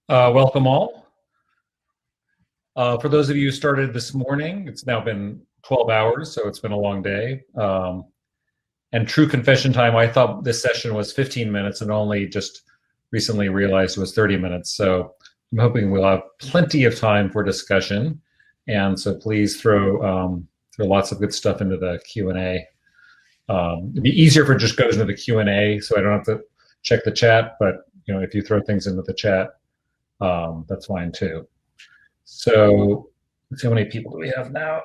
Welcome all. For those of you who started this morning, it's now been 12 hours, so it's been a long day. And true confession time, I thought this session was 15 minutes and only just recently realized it was 30 minutes. So I'm hoping we'll have plenty of time for discussion. And so please throw lots of good stuff into the Q&A. It'd be easier if it just goes into the Q&A so I don't have to check the chat, but if you throw things into the chat, that's fine too. So let's see how many people do we have now.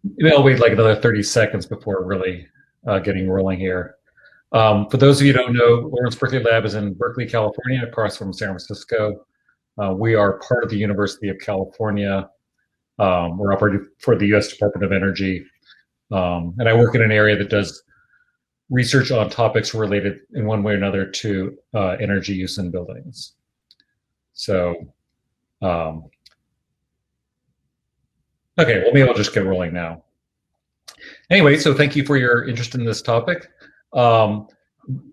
Maybe I'll wait like another 30 seconds before really getting rolling here. For those of you who don't know, Lawrence Berkeley Lab is in Berkeley, California, across from San Francisco. We are part of the University of California. We're operating for the US Department of Energy. And I work in an area that does research on topics related in one way or another to energy use in buildings. So, okay, well, maybe I'll just get rolling now. Anyway, so thank you for your interest in this topic.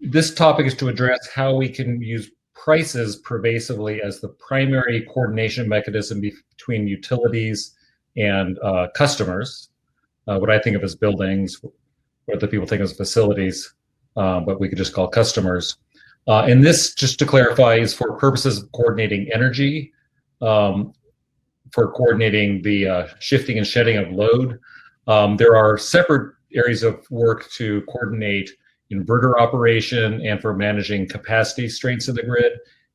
This topic is to address how we can use prices pervasively as the primary coordination mechanism between utilities and customers, what I think of as buildings, what other people think of as facilities, but we could just call customers. And this, just to clarify, is for purposes of coordinating energy, for coordinating the shifting and shedding of load. There are separate areas of work to coordinate inverter operation and for managing capacity strains in the grid.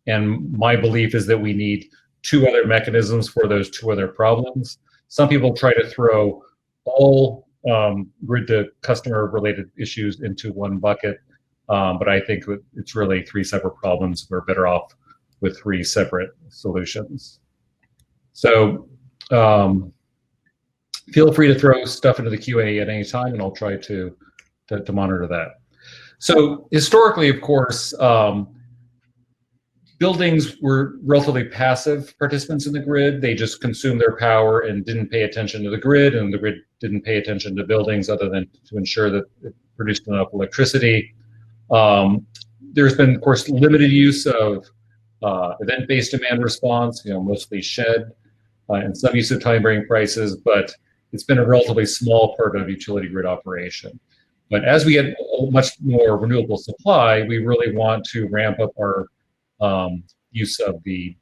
And my belief is that we need two other mechanisms for those two other problems. Some people try to throw all grid to customer related issues into one bucket, but I think it's really three separate problems. We're better off with three separate solutions. So feel free to throw stuff into the Q&A at any time, and I'll try to monitor that. So historically, of course, buildings were relatively passive participants in the grid. They just consumed their power and didn't pay attention to the grid, and the grid didn't pay attention to buildings other than to ensure that it produced enough electricity. There's been, of course, limited use of event-based demand response, mostly shed, and some use of time-varying prices, but it's been a relatively small part of utility grid operation. But as we get much more renewable supply, we really want to ramp up our use of the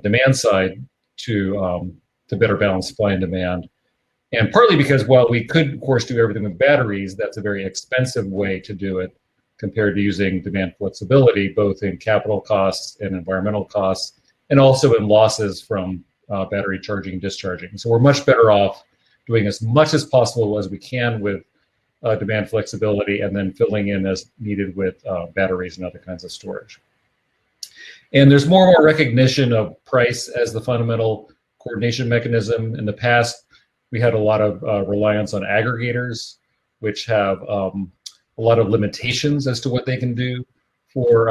demand side to better balance supply and demand. And partly because while we could, of course, do everything with batteries, that's a very expensive way to do it compared to using demand flexibility, both in capital costs and environmental costs, and also in losses from battery charging and discharging. So we're much better off doing as much as possible as we can with demand flexibility and then filling in as needed with batteries and other kinds of storage. And there's more and more recognition of price as the fundamental coordination mechanism. In the past, we had a lot of reliance on aggregators, which have a lot of limitations as to what they can do for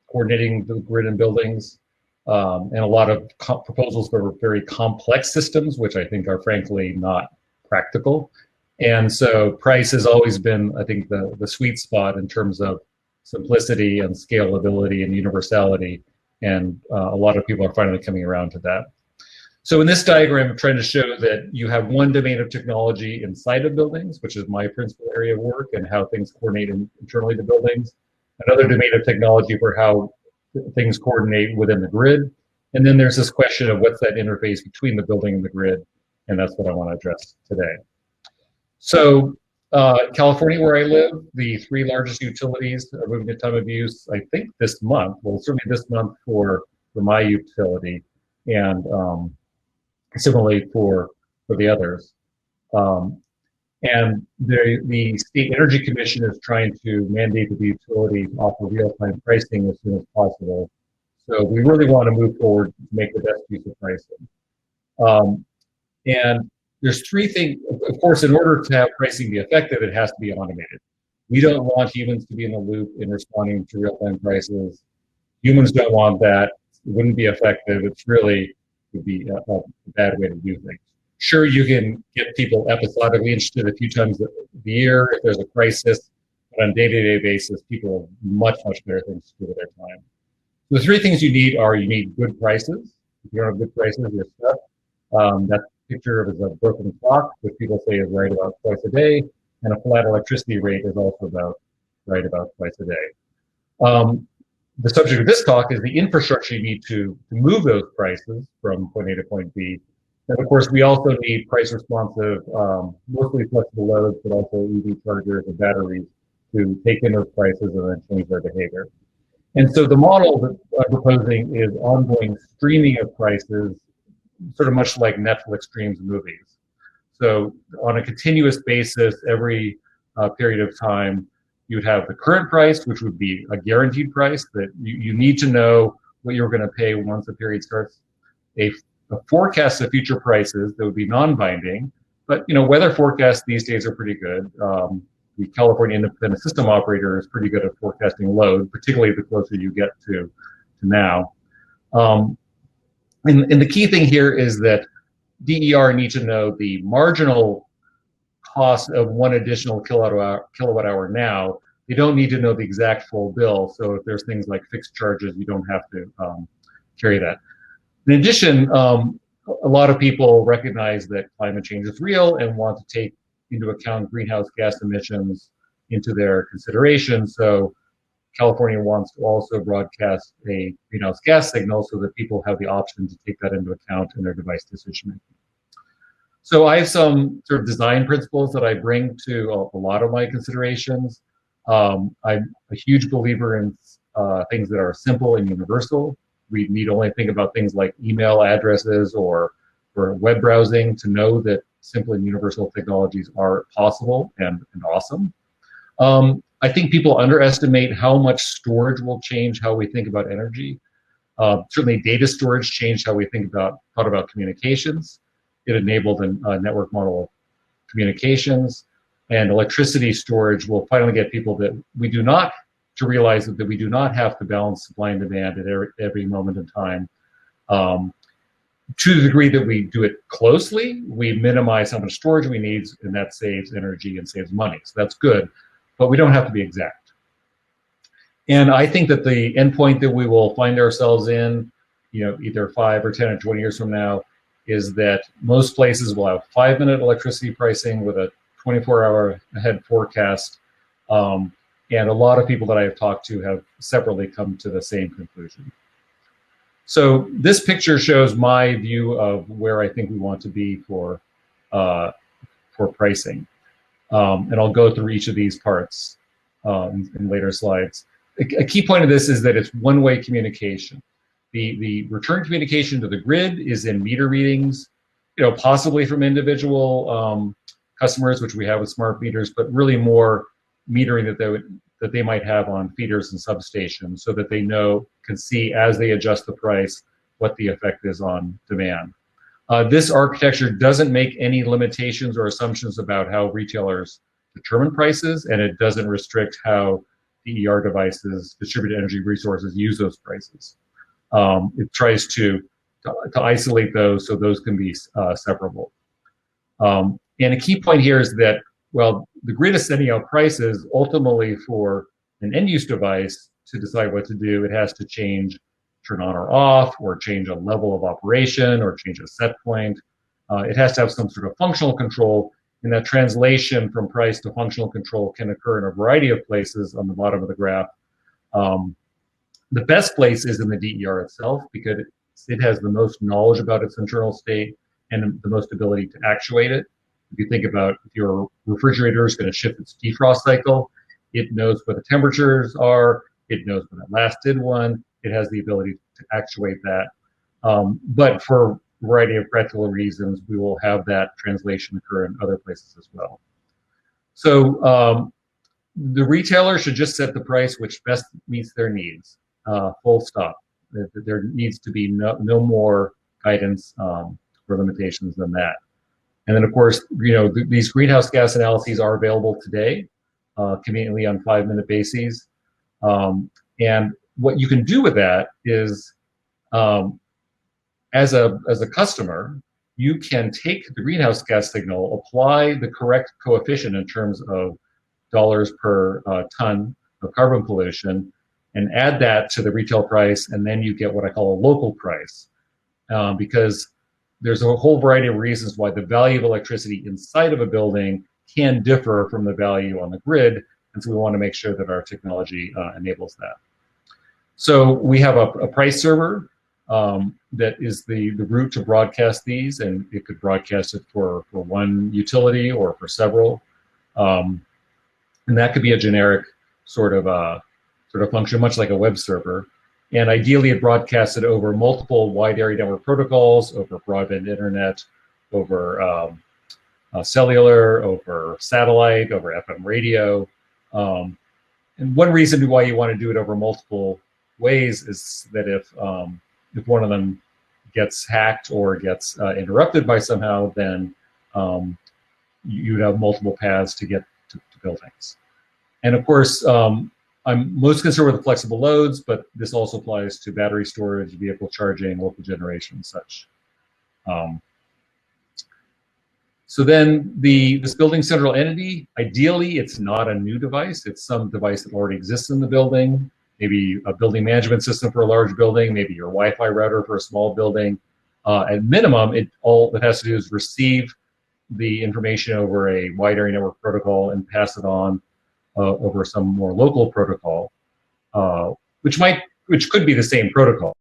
coordinating the grid and buildings, and a lot of proposals for very complex systems, which I think are frankly not practical. And so price has always been, I think, the sweet spot in terms of simplicity and scalability and universality. And a lot of people are finally coming around to that. So in this diagram, I'm trying to show that you have one domain of technology inside of buildings, which is my principal area of work and how things coordinate internally to buildings. Another domain of technology for how things coordinate within the grid. And then there's this question of what's that interface between the building and the grid. And that's what I want to address today. So California, where I live, the three largest utilities are moving to time of use, I think this month, well, certainly this month for my utility, and similarly for the others. And the State Energy Commission is trying to mandate that the utilities offer real-time pricing as soon as possible. So we really want to move forward to make the best use of pricing. And there's three things. Of course, in order to have pricing be effective, it has to be automated. We don't want humans to be in the loop in responding to real-time prices. Humans don't want that. It wouldn't be effective. It's really would be a bad way to do things. Sure, you can get people episodically interested a few times a year if there's a crisis, on a day-to-day basis, people have much, much better things to do with their time. The three things you need are you need good prices. If you don't have good prices, you're stuck. That picture is a broken clock, which people say is right about twice a day, and a flat electricity rate is also right about twice a day. The subject of this talk is the infrastructure you need to move those prices from point A to point B. And of course, we also need price responsive, mostly flexible loads, but also EV chargers and batteries to take in those prices and then change their behavior. And so the model that I'm proposing is ongoing streaming of prices, sort of much like Netflix streams movies. So on a continuous basis, every period of time, you would have the current price, which would be a guaranteed price that you need to know what you're going to pay once the period starts. A forecast of future prices that would be non-binding, but weather forecasts these days are pretty good. The California Independent System Operator is pretty good at forecasting load, particularly the closer you get to now. And the key thing here is that DER needs to know the marginal cost of one additional kilowatt hour now. You don't need to know the exact full bill. So if there's things like fixed charges, you don't have to carry that. In addition, a lot of people recognize that climate change is real and want to take into account greenhouse gas emissions into their consideration. So California wants to also broadcast a greenhouse gas signal so that people have the option to take that into account in their device decision making. So I have some sort of design principles that I bring to a lot of my considerations. I'm a huge believer in things that are simple and universal. We need only think about things like email addresses or web browsing to know that simple and universal technologies are possible and awesome. I think people underestimate how much storage will change how we think about energy. Certainly data storage changed how we thought about communications. It enabled a network model of communications, and electricity storage will finally get people to realize that we do not have to balance supply and demand at every moment in time. To the degree that we do it closely, we minimize how much storage we need, and that saves energy and saves money. So that's good, but we don't have to be exact. And I think that the endpoint that we will find ourselves in, either 5 or 10 or 20 years from now, is that most places will have 5-minute electricity pricing with a 24-hour ahead forecast. And a lot of people that I have talked to have separately come to the same conclusion. So this picture shows my view of where I think we want to be for pricing. And I'll go through each of these parts in later slides. A key point of this is that it's one-way communication. The return communication to the grid is in meter readings, possibly from individual customers, which we have with smart meters, but really more metering that they might have on feeders and substations, so that they can see as they adjust the price what the effect is on demand. This architecture doesn't make any limitations or assumptions about how retailers determine prices, and it doesn't restrict how DER devices, distributed energy resources, use those prices. It tries to isolate those so those can be separable. And a key point here is that, well, the grid is sending out prices. Ultimately, for an end-use device to decide what to do, it has to turn on or off, or change a level of operation, or change a set point. It has to have some sort of functional control, and that translation from price to functional control can occur in a variety of places on the bottom of the graph. The best place is in the DER itself, because it has the most knowledge about its internal state and the most ability to actuate it. If you think about if your refrigerator is going to shift its defrost cycle, it knows what the temperatures are, it knows when it last did one, it has the ability to actuate that. But for a variety of practical reasons, we will have that translation occur in other places as well. So the retailer should just set the price which best meets their needs, full stop. There needs to be no more guidance or limitations than that. And then, of course, these greenhouse gas analyses are available today, conveniently on 5-minute bases. And what you can do with that is, as a customer, you can take the greenhouse gas signal, apply the correct coefficient in terms of dollars per ton of carbon pollution, and add that to the retail price, and then you get what I call a local price, because there's a whole variety of reasons why the value of electricity inside of a building can differ from the value on the grid, and so we want to make sure that our technology enables that. So we have a price server that is the route to broadcast these, and it could broadcast it for one utility or for several, and that could be a generic sort of function, much like a web server. And ideally, it broadcasts it over multiple wide area network protocols, over broadband internet, over cellular, over satellite, over FM radio. And one reason why you want to do it over multiple ways is that if one of them gets hacked or gets interrupted by somehow, then you'd have multiple paths to get to buildings. And of course, I'm most concerned with the flexible loads, but this also applies to battery storage, vehicle charging, local generation, and such. So then this building central entity, ideally, it's not a new device. It's some device that already exists in the building, maybe a building management system for a large building, maybe your Wi-Fi router for a small building. At minimum, all it has to do is receive the information over a wide area network protocol and pass it on over some more local protocol, which could be the same protocol.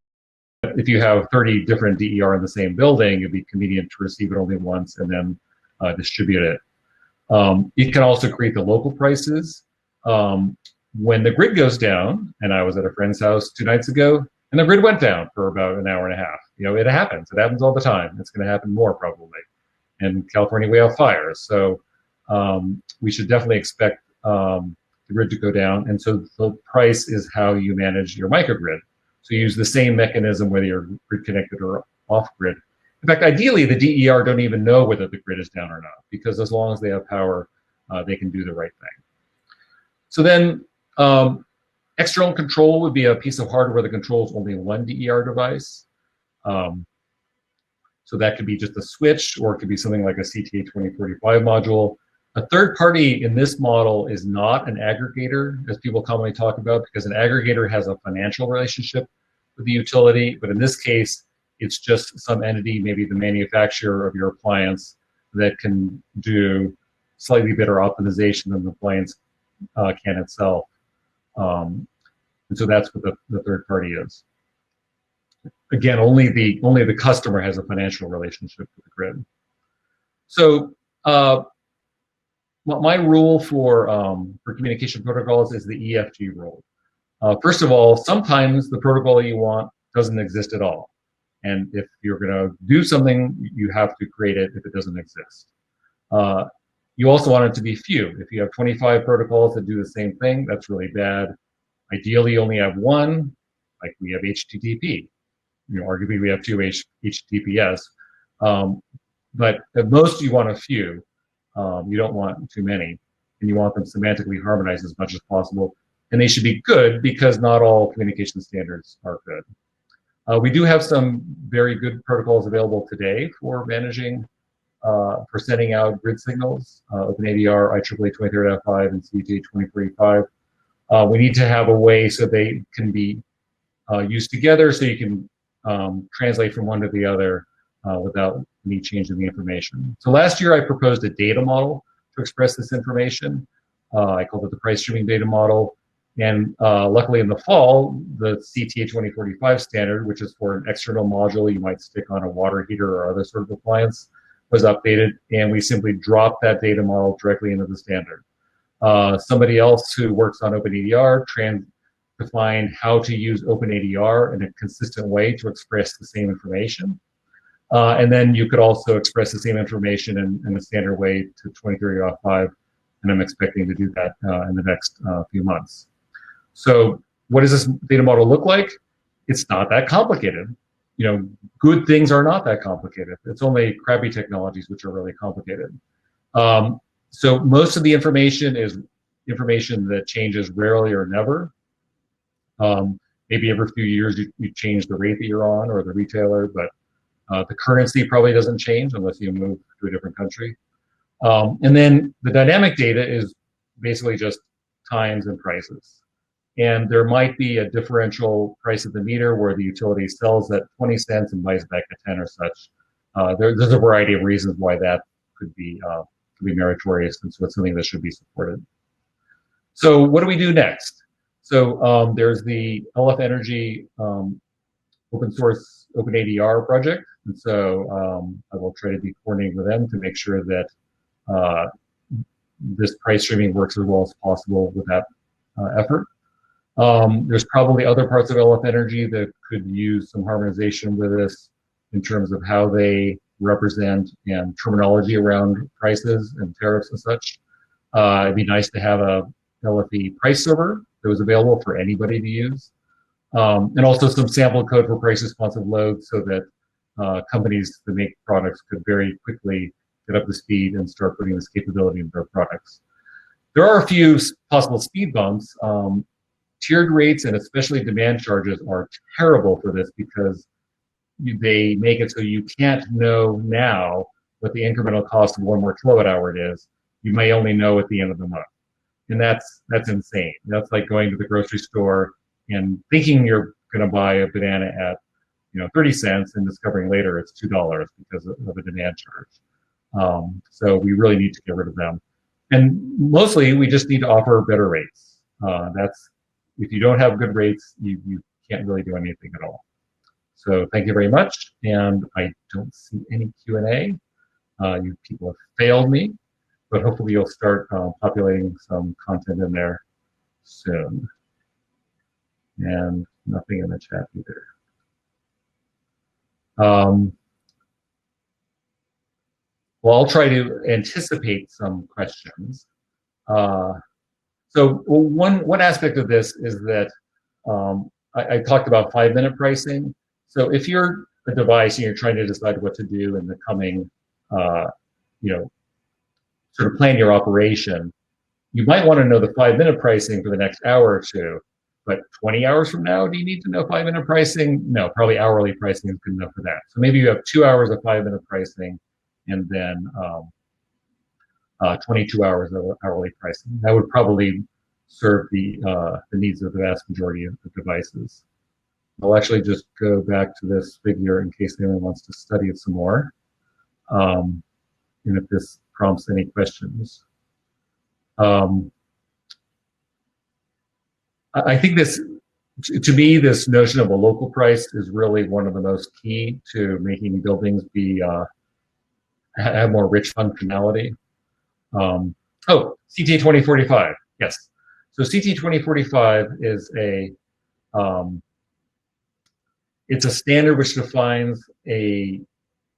If you have 30 different DER in the same building, it'd be convenient to receive it only once and then distribute it. It can also create the local prices. When the grid goes down, and I was at a friend's house 2 nights ago, and the grid went down for about an hour and a half. It happens. It happens all the time. It's going to happen more probably. In California, we have fires, so we should definitely expect the grid to go down, and so the price is how you manage your microgrid. So you use the same mechanism whether you're grid connected or off grid. In fact, ideally, the DER don't even know whether the grid is down or not, because as long as they have power, they can do the right thing. So then external control would be a piece of hardware that controls only one DER device. So that could be just a switch, or it could be something like a CTA 2045 module. A third party in this model is not an aggregator, as people commonly talk about, because an aggregator has a financial relationship with the utility. But in this case, it's just some entity, maybe the manufacturer of your appliance, that can do slightly better optimization than the appliance can itself. And so that's what the third party is. Again, only the customer has a financial relationship with the grid. So my rule for communication protocols is the EFG rule. First of all, sometimes the protocol you want doesn't exist at all. And if you're going to do something, you have to create it if it doesn't exist. You also want it to be few. If you have 25 protocols that do the same thing, that's really bad. Ideally, you only have one, like we have HTTP. Arguably we have 2 HTTPS. But at most, you want a few. You don't want too many, and you want them semantically harmonized as much as possible. And they should be good, because not all communication standards are good. We do have some very good protocols available today for managing, for sending out grid signals, OpenADR, IEEE 23.5, and CTA 2045. We need to have a way so they can be used together, so you can translate from one to the other without any change in the information. So last year I proposed a data model to express this information. I called it the price streaming data model. And luckily in the fall, the CTA 2045 standard, which is for an external module you might stick on a water heater or other sort of appliance, was updated, and we simply dropped that data model directly into the standard. Somebody else who works on OpenADR defined how to use OpenADR in a consistent way to express the same information. And then you could also express the same information in a standard way to 23.5, and I'm expecting to do that in the next few months. So what does this data model look like? It's not that complicated. Good things are not that complicated. It's only crappy technologies which are really complicated. So most of the information is information that changes rarely or never. Maybe every few years you change the rate that you're on, or the retailer, but the currency probably doesn't change unless you move to a different country. And then the dynamic data is basically just times and prices. And there might be a differential price at the meter where the utility sells at 20 cents and buys back at 10 or such. There's a variety of reasons why that could be meritorious, and so it's something that should be supported. So what do we do next? So there's the LF Energy open source OpenADR project, and so I will try to be coordinating with them to make sure that this price streaming works as well as possible with that effort. There's probably other parts of LF Energy that could use some harmonization with this in terms of how they represent and terminology around prices and tariffs and such. It'd be nice to have a LFE price server that was available for anybody to use. And also some sample code for price responsive loads so that companies that make products could very quickly get up to speed and start putting this capability into their products. There are a few possible speed bumps. Tiered rates and especially demand charges are terrible for this because they make it so you can't know now what the incremental cost of one more kilowatt hour it is. You may only know at the end of the month. And that's insane. That's like going to the grocery store and thinking you're going to buy a banana at 30 cents and discovering later it's $2 because of a demand charge. So we really need to get rid of them. And mostly we just need to offer better rates. If you don't have good rates, you can't really do anything at all. So thank you very much. And I don't see any Q&A. You people have failed me, but hopefully you'll start populating some content in there soon. And nothing in the chat either. Well, I'll try to anticipate some questions. So one aspect of this is that I talked about 5-minute pricing. So if you're a device and you're trying to decide what to do in the coming, sort of plan your operation, you might want to know the 5-minute pricing for the next hour or two. But 20 hours from now, do you need to know 5-minute pricing? No, probably hourly pricing is good enough for that. So maybe you have 2 hours of 5-minute pricing and then 22 hours of hourly pricing. That would probably serve the needs of the vast majority of the devices. I'll actually just go back to this figure in case anyone wants to study it some more, and if this prompts any questions. I think to me, this notion of a local price is really one of the most key to making buildings have more rich functionality. CT 2045, yes. So CT 2045 is it's a standard which defines an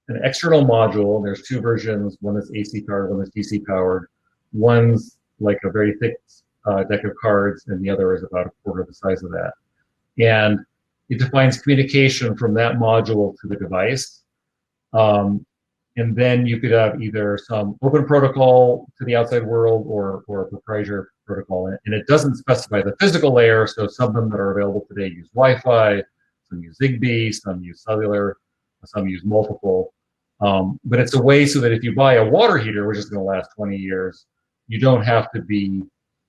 external module. There's two versions. One is AC powered, one is DC powered. One's like a very thick deck of cards, and the other is about a quarter of the size of that. And it defines communication from that module to the device. And then you could have either some open protocol to the outside world or a proprietary protocol. And it doesn't specify the physical layer, so some of them that are available today use Wi-Fi, some use Zigbee, some use cellular, some use multiple. But it's a way so that if you buy a water heater, which is going to last 20 years, you don't have to be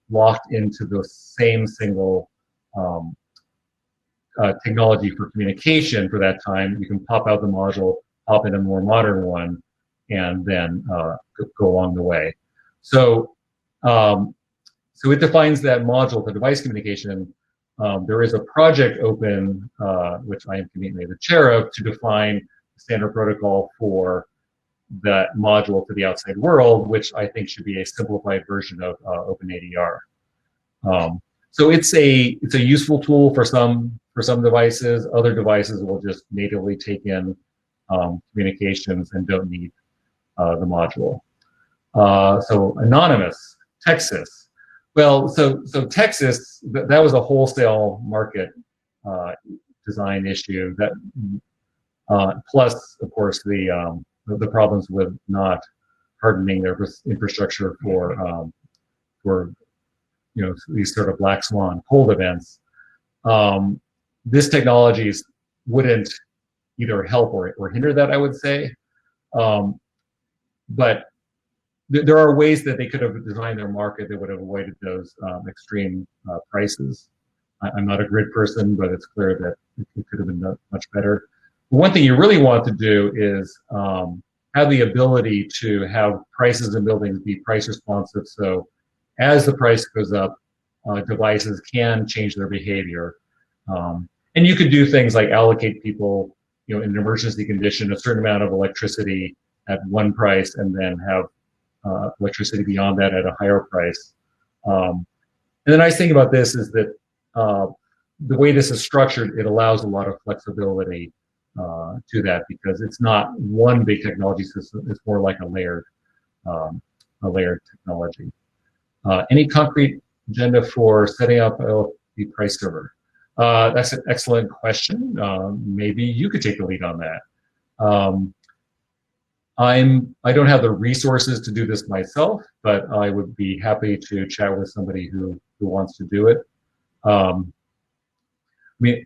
locked into the same single technology for communication for that time. You can pop out the module, pop in a more modern one, and then go along the way. So, so it defines that module for device communication. There is a project open, which I am conveniently the chair of, to define the standard protocol for that module to the outside world, which I think should be a simplified version of OpenADR. So it's a useful tool for some devices. Other devices will just natively take in communications and don't need the module. So anonymous, Texas. Well, so Texas, that was a wholesale market design issue. That plus, of course, the problems with not hardening their infrastructure for these sort of black swan cold events. This technologies wouldn't either help or hinder that, I would say. But there are ways that they could have designed their market that would have avoided those extreme prices. I'm not a grid person, but it's clear that it could have been done much better. One thing you really want to do is have the ability to have prices in buildings be price responsive. So as the price goes up, devices can change their behavior. And you could do things like allocate people, in an emergency condition, a certain amount of electricity at one price, and then have electricity beyond that at a higher price. And the nice thing about this is that the way this is structured, it allows a lot of flexibility to that, because it's not one big technology system. It's more like a layered technology. Any concrete agenda for setting up the price server? That's an excellent question. Maybe you could take the lead on that. I don't have the resources to do this myself, but I would be happy to chat with somebody who wants to do it. I mean,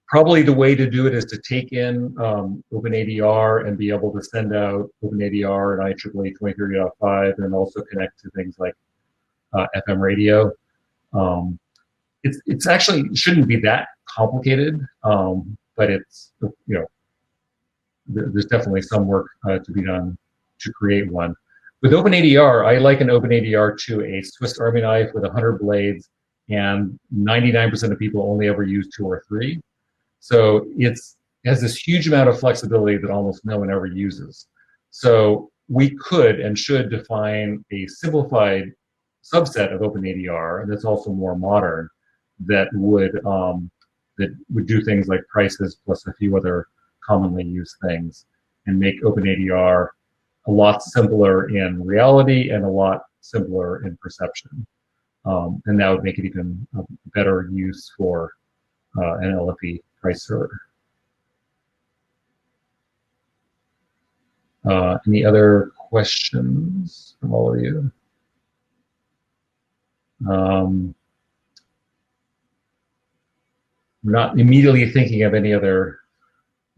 probably the way to do it is to take in OpenADR and be able to send out OpenADR and IEEE 2030.5 and also connect to things like FM radio. It's actually shouldn't be that complicated, but it's, there's definitely some work to be done to create one. With OpenADR, I liken OpenADR to a Swiss Army knife with 100 blades, and 99% of people only ever use 2 or 3. So it has this huge amount of flexibility that almost no one ever uses. So we could and should define a simplified subset of OpenADR that's also more modern, that would do things like prices plus a few other commonly used things, and make OpenADR a lot simpler in reality and a lot simpler in perception. And that would make it even a better use for an LFE price server. Any other questions from all of you? I'm not immediately thinking of any other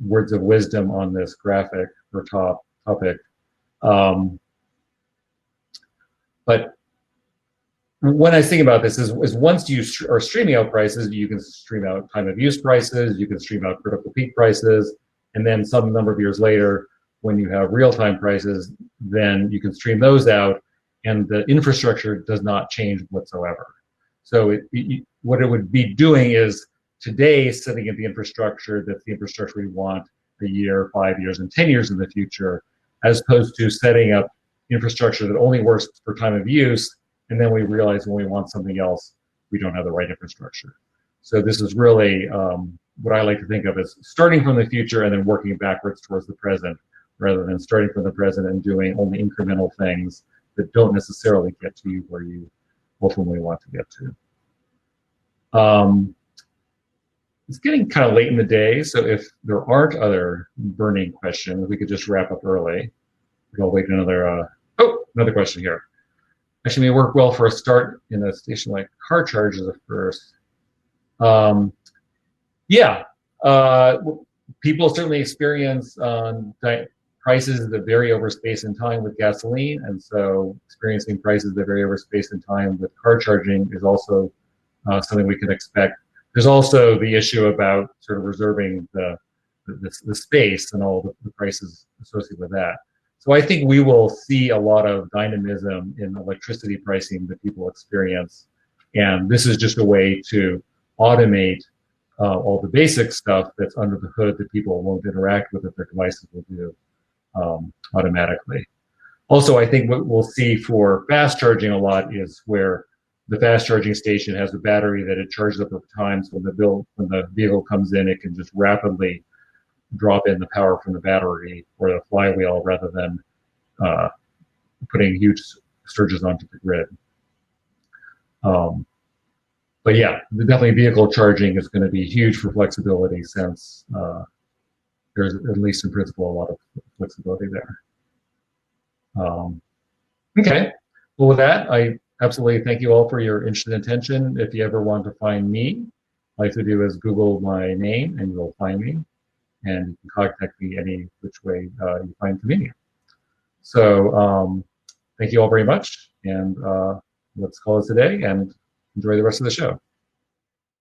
words of wisdom on this graphic or topic. But when I think about this is once you are streaming out prices, you can stream out time of use prices, you can stream out critical peak prices, and then some number of years later, when you have real-time prices, then you can stream those out, and the infrastructure does not change whatsoever. So what it would be doing is today setting up the infrastructure that's the infrastructure we want a year, 5 years, and 10 years in the future, as opposed to setting up infrastructure that only works for time of use, and then we realize when we want something else, we don't have the right infrastructure. So this is really what I like to think of as starting from the future and then working backwards towards the present, rather than starting from the present and doing only incremental things that don't necessarily get to you where you ultimately want to get to. It's getting kind of late in the day, so if there aren't other burning questions, we could just wrap up early. We'll wait another, another question here. Actually, may work well for a start in a station like car charges at first. People certainly experience prices that vary over space and time with gasoline, and so experiencing prices that vary over space and time with car charging is also something we can expect. There's also the issue about sort of reserving the space and all the prices associated with that. So I think we will see a lot of dynamism in electricity pricing that people experience, and this is just a way to automate all the basic stuff that's under the hood that people won't interact with, that their devices will do automatically. Also, I think what we'll see for fast charging a lot is where the fast charging station has a battery that it charges up over time, so when the vehicle comes in, it can just rapidly drop in the power from the battery or the flywheel rather than putting huge surges onto the grid. But yeah, definitely vehicle charging is going to be huge for flexibility, since there's, at least in principle, a lot of flexibility there. Okay, well with that, I absolutely thank you all for your interest and attention. If you ever want to find me, all you have to do is Google my name and you'll find me, and you can contact me any which way you find convenient. So thank you all very much, and let's call it a day and enjoy the rest of the show.